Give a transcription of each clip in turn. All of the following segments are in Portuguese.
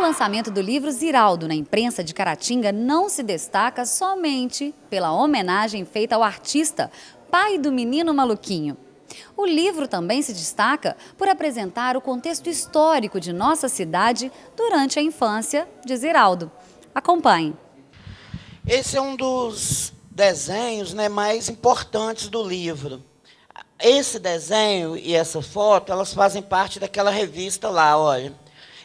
lançamento do livro Ziraldo na imprensa de Caratinga não se destaca somente pela homenagem feita ao artista, pai do menino maluquinho. O livro também se destaca por apresentar o contexto histórico de nossa cidade durante a infância de Ziraldo. Acompanhe. Esse é um dos desenhos, mais importantes do livro. Esse desenho e essa foto, elas fazem parte daquela revista lá, olha.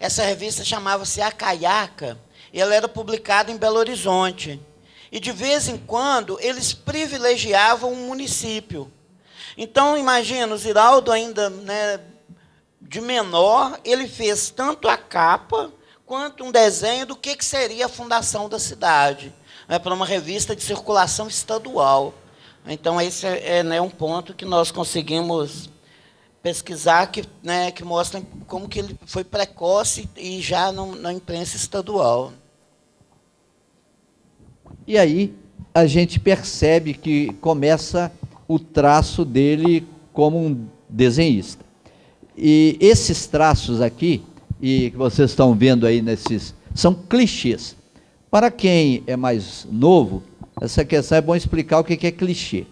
Essa revista chamava-se A Caiaca, e ela era publicada em Belo Horizonte. E, de vez em quando, eles privilegiavam um município. Então, imagina, o Ziraldo ainda, de menor, ele fez tanto a capa quanto um desenho do que seria a fundação da cidade, para uma revista de circulação estadual. Então, esse é um ponto que nós conseguimos pesquisar, que mostra como que ele foi precoce e já na imprensa estadual. E aí a gente percebe que começa o traço dele como um desenhista. E esses traços aqui, e que vocês estão vendo aí são clichês. Para quem é mais novo, essa questão é bom explicar o que é clichê.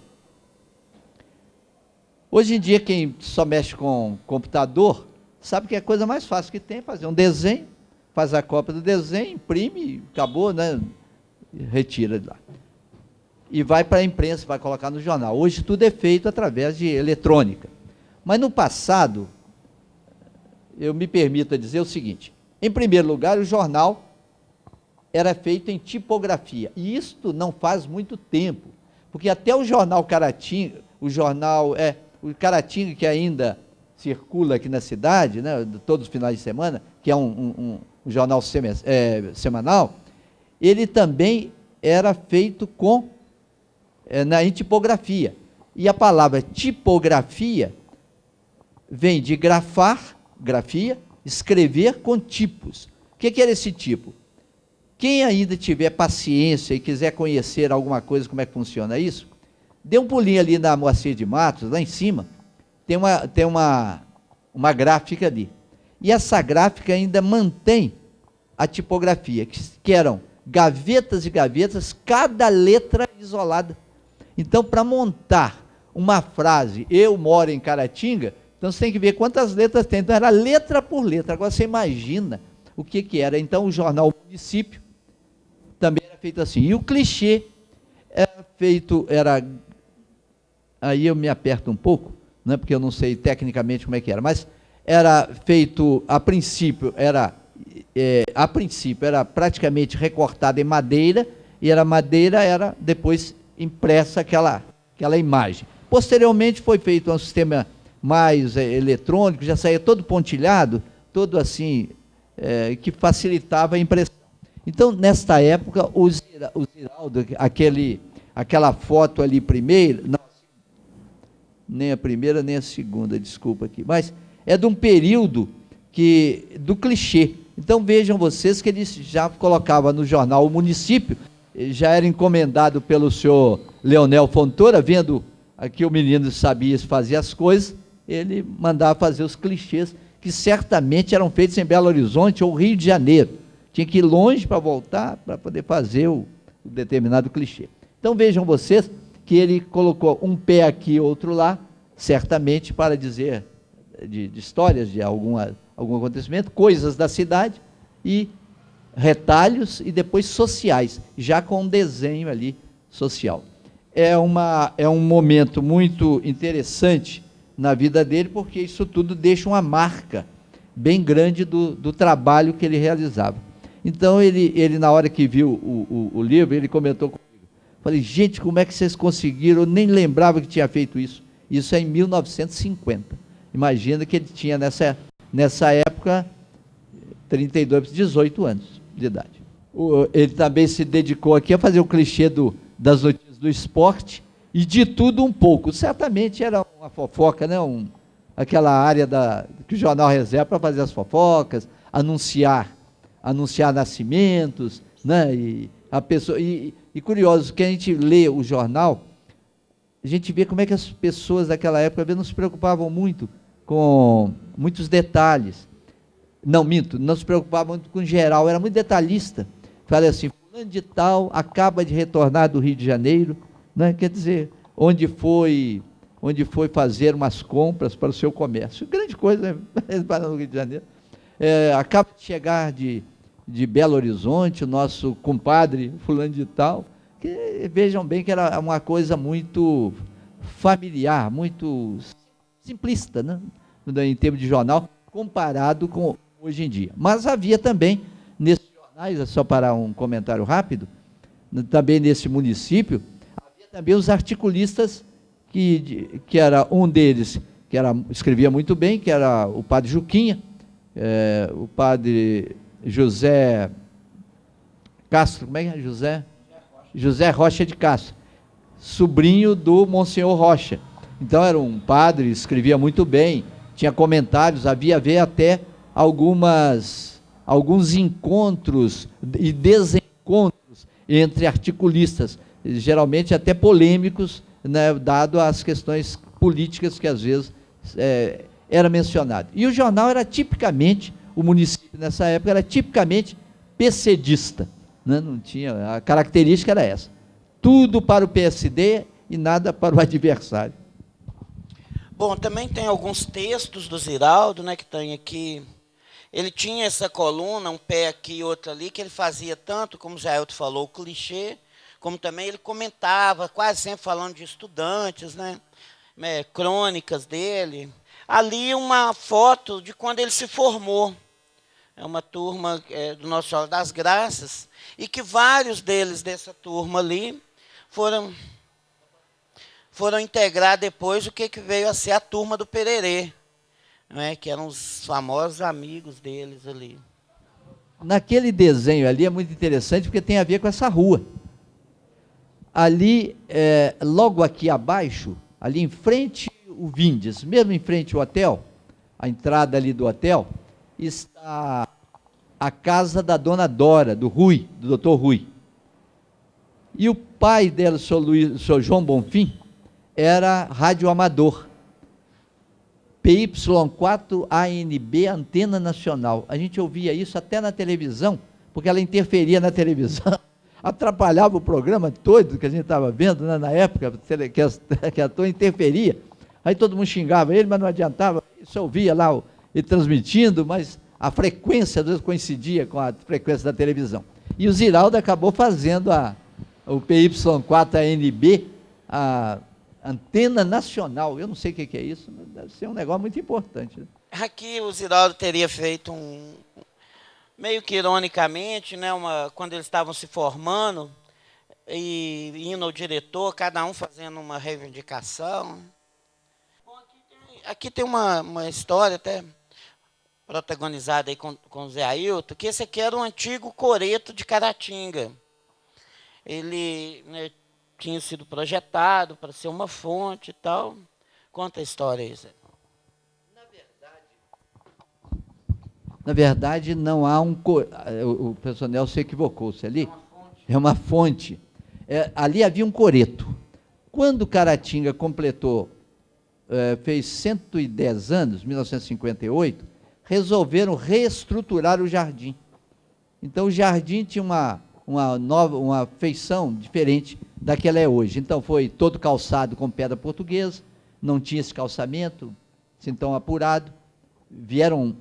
Hoje em dia, quem só mexe com computador, sabe que a coisa mais fácil que tem é fazer um desenho, faz a cópia do desenho, imprime, acabou, retira de lá. E vai para a imprensa, vai colocar no jornal. Hoje tudo é feito através de eletrônica. Mas no passado, eu me permito dizer o seguinte: em primeiro lugar, o jornal era feito em tipografia. E isto não faz muito tempo, porque até o jornal Caratinga, o Caratinga, que ainda circula aqui na cidade, todos os finais de semana, que é um jornal semanal, ele também era feito em tipografia. E a palavra tipografia vem de grafia, escrever com tipos. O que era esse tipo? Quem ainda tiver paciência e quiser conhecer alguma coisa, como é que funciona isso, dê um pulinho ali na Moacir de Matos, lá em cima, tem uma gráfica ali. E essa gráfica ainda mantém a tipografia, que eram gavetas e gavetas, cada letra isolada. Então, para montar uma frase, eu moro em Caratinga, então você tem que ver quantas letras tem. Então, era letra por letra. Agora, você imagina o que era. Então, o jornal Município também era feito assim. E o clichê aí eu me aperto um pouco, porque eu não sei tecnicamente como é que era, mas era feito, a princípio era praticamente recortado em madeira, e a madeira era depois impressa aquela imagem. Posteriormente foi feito um sistema mais eletrônico, já saía todo pontilhado, todo assim, que facilitava a impressão. Então, nesta época, o Ziraldo, aquela foto ali primeiro, não, nem a primeira nem a segunda, desculpa aqui, mas é de um período do clichê. Então, vejam vocês que ele já colocava no jornal O Município, já era encomendado pelo senhor Leonel Fontoura, vendo aqui o menino sabia fazer as coisas, ele mandava fazer os clichês, que certamente eram feitos em Belo Horizonte ou Rio de Janeiro. Tinha que ir longe para voltar, para poder fazer o determinado clichê. Então, vejam vocês que ele colocou um pé aqui e outro lá, certamente para dizer de histórias de algum acontecimento, coisas da cidade, e retalhos, e depois sociais, já com um desenho ali social. É um momento muito interessante na vida dele, porque isso tudo deixa uma marca bem grande do trabalho que ele realizava. Então, ele na hora que viu o livro, ele comentou comigo. Falei, gente, como é que vocês conseguiram? Eu nem lembrava que tinha feito isso. Isso é em 1950. Imagina que ele tinha, nessa época, 18 anos de idade. Ele também se dedicou aqui a fazer o clichê das notícias do esporte, e de tudo um pouco. Certamente era uma fofoca, aquela área que o jornal reserva para fazer as fofocas, anunciar nascimentos, e a pessoa, e curioso, que a gente lê o jornal, a gente vê como é que as pessoas daquela época não se preocupavam muito com muitos detalhes. Não, minto, não se preocupava muito com o geral, era muito detalhista. Falei assim, fulano de tal acaba de retornar do Rio de Janeiro, né? Quer dizer, onde foi fazer umas compras para o seu comércio. Grande coisa, né? Para no Rio de Janeiro. Acaba de chegar de Belo Horizonte, o nosso compadre fulano de tal, que vejam bem que era uma coisa muito familiar, muito simplista, né? Em termos de jornal, comparado com hoje em dia. Mas havia também, nesses jornais, só para um comentário rápido, também nesse município, havia também os articulistas, que era um deles, que escrevia muito bem, que era o padre Juquinha, o padre José Castro, como é que é? José Rocha de Castro, sobrinho do Monsenhor Rocha. Então era um padre, escrevia muito bem, tinha comentários, havia até alguns encontros e desencontros entre articulistas, geralmente até polêmicos, né, dado as questões políticas que às vezes era mencionado. E o jornal era tipicamente, o município nessa época era tipicamente PCdista, né? Não tinha, a característica era essa, tudo para o PSD e nada para o adversário. Bom, também tem alguns textos do Ziraldo, né, que tem aqui. Ele tinha essa coluna, um pé aqui e outro ali, que ele fazia tanto, como o Jailton falou, o clichê, como também ele comentava, quase sempre falando de estudantes, né, crônicas dele. Ali uma foto de quando ele se formou. É uma turma do Nossa Senhora das Graças, e que vários deles dessa turma ali foram integrar depois o que veio a ser a turma do Pererê, né, que eram os famosos amigos deles ali. Naquele desenho ali é muito interessante, porque tem a ver com essa rua. Ali, logo aqui abaixo, ali em frente o Vindes, mesmo em frente ao hotel, a entrada ali do hotel, está a casa da dona Dora, do doutor Rui. E o pai dela, o senhor João Bonfim, era radioamador, PY4ANB, Antena Nacional. A gente ouvia isso até na televisão, porque ela interferia na televisão, atrapalhava o programa todo que a gente estava vendo, né, na época, que a torre interferia. Aí todo mundo xingava ele, mas não adiantava, você ouvia lá ele transmitindo, mas a frequência, às vezes, coincidia com a frequência da televisão. E o Ziraldo acabou fazendo o PY4ANB, a Antena Nacional. Eu não sei o que é isso, mas deve ser um negócio muito importante, né? Aqui o Ziraldo teria feito meio que ironicamente, né, quando eles estavam se formando, e indo ao diretor, cada um fazendo uma reivindicação. Bom, aqui tem uma história até protagonizada aí com o Zé Ailton, que esse aqui era um antigo coreto de Caratinga. Ele, né, tinha sido projetado para ser uma fonte e tal. Conta a história aí, Zé. Na verdade, não há o pessoal se equivocou-se ali. É uma fonte. Ali havia um coreto. Quando Caratinga completou, fez 110 anos, 1958, resolveram reestruturar o jardim. Então, o jardim tinha uma feição diferente da que ela é hoje. Então, foi todo calçado com pedra portuguesa, não tinha esse calçamento, assim, tão apurado. Vieram,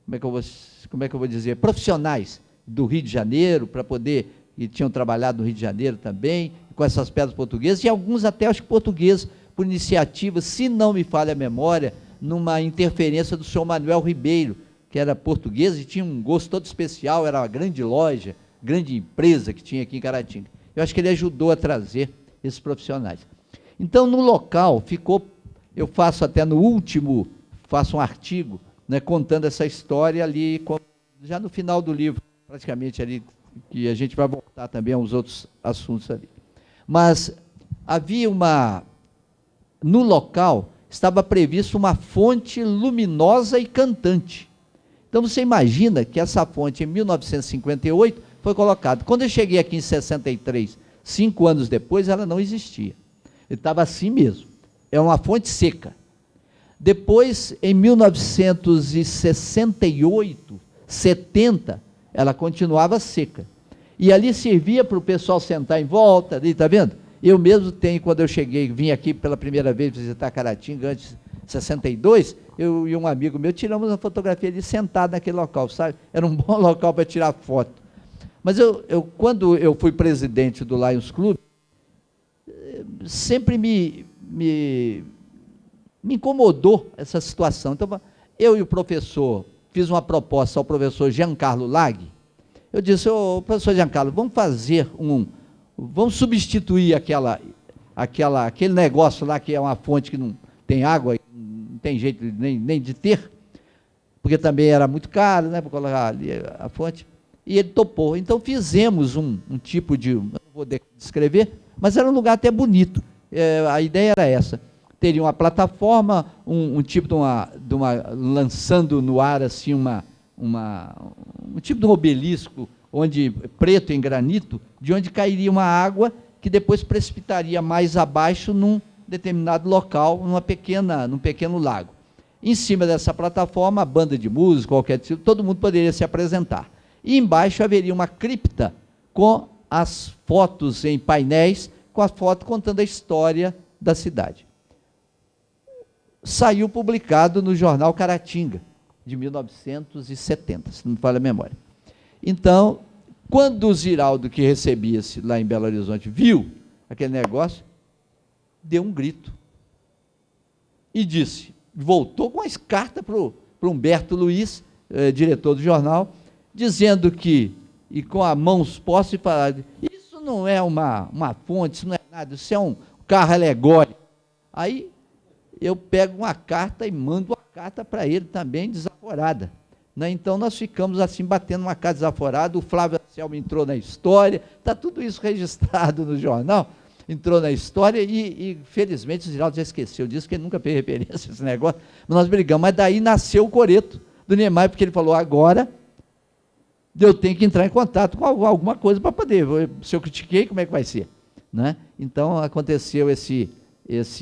como é que eu vou dizer, profissionais do Rio de Janeiro, para poder, e tinham trabalhado no Rio de Janeiro também, com essas pedras portuguesas, e alguns até, acho que portugueses, por iniciativa, se não me falha a memória, numa interferência do senhor Manuel Ribeiro, que era português e tinha um gosto todo especial, era uma grande loja, grande empresa que tinha aqui em Caratinga. Eu acho que ele ajudou a trazer esses profissionais. Então, no local, eu faço até no último, faço um artigo, né, contando essa história ali, já no final do livro, praticamente ali, que a gente vai voltar também aos outros assuntos ali. Mas havia no local, estava previsto uma fonte luminosa e cantante. Então, você imagina que essa fonte, em 1958, foi colocada. Quando eu cheguei aqui em 63, 5 anos depois, ela não existia. Estava assim mesmo. É uma fonte seca. Depois, em 1968, 70, ela continuava seca. E ali servia para o pessoal sentar em volta, ali, tá vendo? Eu mesmo tenho, quando eu cheguei, vim aqui pela primeira vez visitar Caratinga, antes de 62, eu e um amigo meu tiramos uma fotografia ali sentado naquele local, sabe? Era um bom local para tirar foto. Mas quando eu fui presidente do Lions Club, sempre me incomodou essa situação. Então, eu e o professor, fiz uma proposta ao professor Giancarlo Laghi. Eu disse, professor Giancarlo, vamos substituir aquele negócio lá que é uma fonte que não tem água, não tem jeito nem de ter, porque também era muito caro, né, para colocar ali a fonte, e ele topou. Então fizemos um tipo de, não vou descrever, mas era um lugar até bonito. A ideia era essa. Teria uma plataforma, um tipo de uma lançando no ar assim um tipo de um obelisco, preto em granito, de onde cairia uma água que depois precipitaria mais abaixo num determinado local, num pequeno lago. Em cima dessa plataforma, a banda de música, qualquer tipo, todo mundo poderia se apresentar. E embaixo haveria uma cripta com as fotos em painéis, com a foto contando a história da cidade. Saiu publicado no jornal Caratinga, de 1970, se não me falha a memória. Então, quando o Ziraldo, que recebia-se lá em Belo Horizonte, viu aquele negócio, deu um grito. E disse, voltou com as cartas para o Humberto Luiz, diretor do jornal, dizendo que, e com as mãos postas, e falar, isso não é uma fonte, isso não é nada, isso é um carro alegórico. Aí eu pego uma carta e mando uma carta para ele também, desaforada. Né? Então, nós ficamos assim, batendo uma carta desaforada, o Flávio Anselmo entrou na história, está tudo isso registrado no jornal, entrou na história e felizmente, o Ziraldo já esqueceu disso, que ele nunca fez referência a esse negócio, mas nós brigamos. Mas daí nasceu o coreto do Niemeyer, porque ele falou, agora eu tenho que entrar em contato com alguma coisa para poder, se eu critiquei, como é que vai ser? Né? Então, aconteceu esse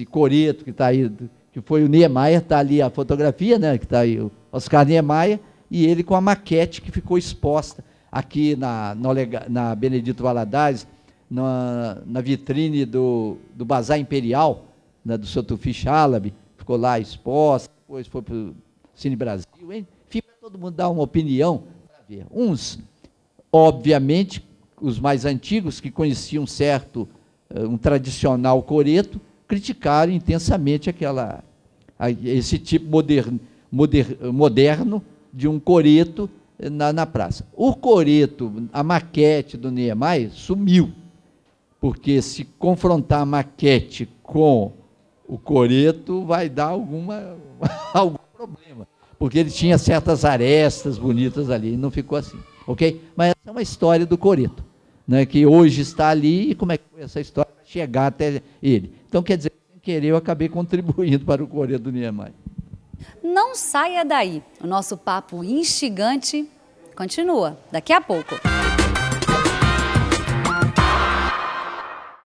coreto que está aí, que foi o Niemeyer, está ali a fotografia, né, que está aí o Oscar Niemeyer, e ele com a maquete que ficou exposta aqui na Benedito Valadares, na vitrine do Bazar Imperial, né, do Sr. Tufi Chalabi, ficou lá exposta, depois foi para o Cine Brasil, enfim, para todo mundo dar uma opinião, para ver. Uns, obviamente, os mais antigos, que conheciam um tradicional coreto, criticaram intensamente esse tipo moderno de um coreto na praça. O coreto, a maquete do Niemeyer, sumiu, porque se confrontar a maquete com o coreto vai dar algum problema, porque ele tinha certas arestas bonitas ali, e não ficou assim, ok? Mas essa é uma história do coreto, né, que hoje está ali, e como é que foi essa história para chegar até ele. Então, quer dizer, sem querer, eu acabei contribuindo para o coreto do Niemeyer. Não saia daí, o nosso papo instigante continua daqui a pouco.